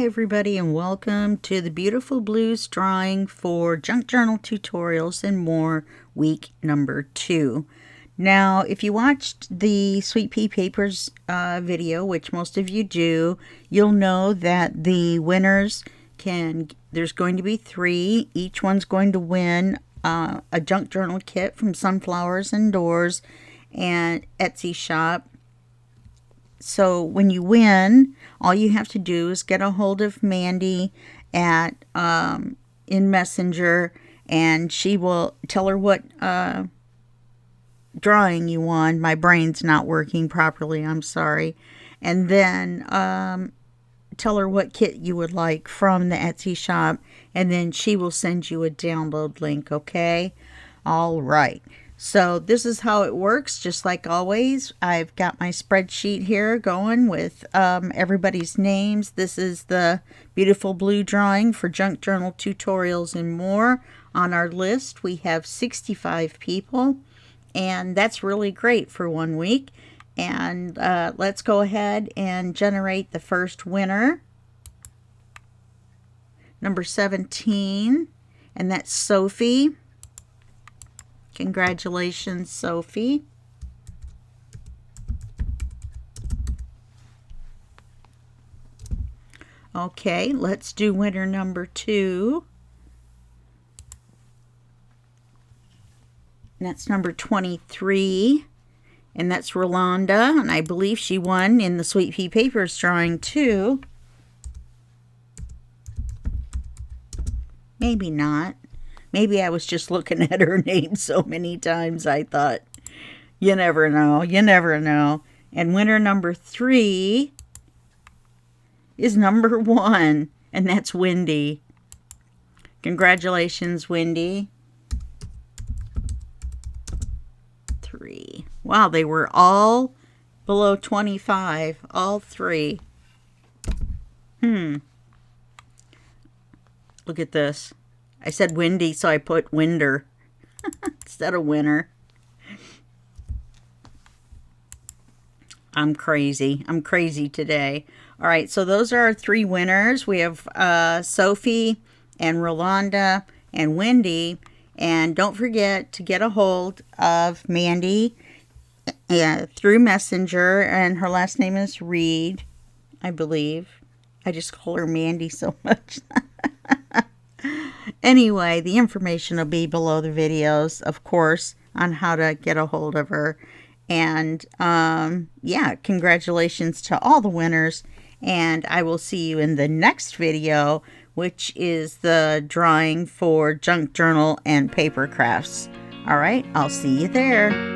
everybody, and welcome to the Beautiful Blues drawing for Junk Journal Tutorials and More, week number 2. Now, if you watched the Sweet Pea Papers video, which most of you do, you'll know that the winners there's going to be 3. Each one's going to win a junk journal kit from Sunflowers and Doors and Etsy shop. So when you win, all you have to do is get a hold of Mandy in Messenger, and she will tell her what drawing you won. My brain's not working properly, I'm sorry. And then tell her what kit you would like from the Etsy shop, and then she will send you a download link, okay? All right. So this is how it works, just like always. I've got my spreadsheet here going with everybody's names. This is the Beautiful Blue drawing for Junk Journal Tutorials and More. On our list, we have 65 people, and that's really great for 1 week. And let's go ahead and generate the first winner. Number 17, and that's Sophie. Congratulations, Sophie. Okay, let's do winner number 2. And that's number 23. And that's Rolanda, and I believe she won in the Sweet Pea Papers drawing too. Maybe not. Maybe I was just looking at her name so many times I thought, you never know, you never know. And winner number 3 is number 1, and that's Wendy. Congratulations, Wendy. 3. Wow, they were all below 25, all 3. Look at this. I said Wendy, so I put Winder instead of winner. I'm crazy. I'm crazy today. All right, so those are our 3 winners. We have Sophie and Rolanda and Wendy. And don't forget to get a hold of Mandy through Messenger. And her last name is Reed, I believe. I just call her Mandy so much. Anyway, the information will be below the videos, of course, on how to get a hold of her. And, yeah, congratulations to all the winners. And I will see you in the next video, which is the drawing for Junk Journal and Paper Crafts. All right, I'll see you there.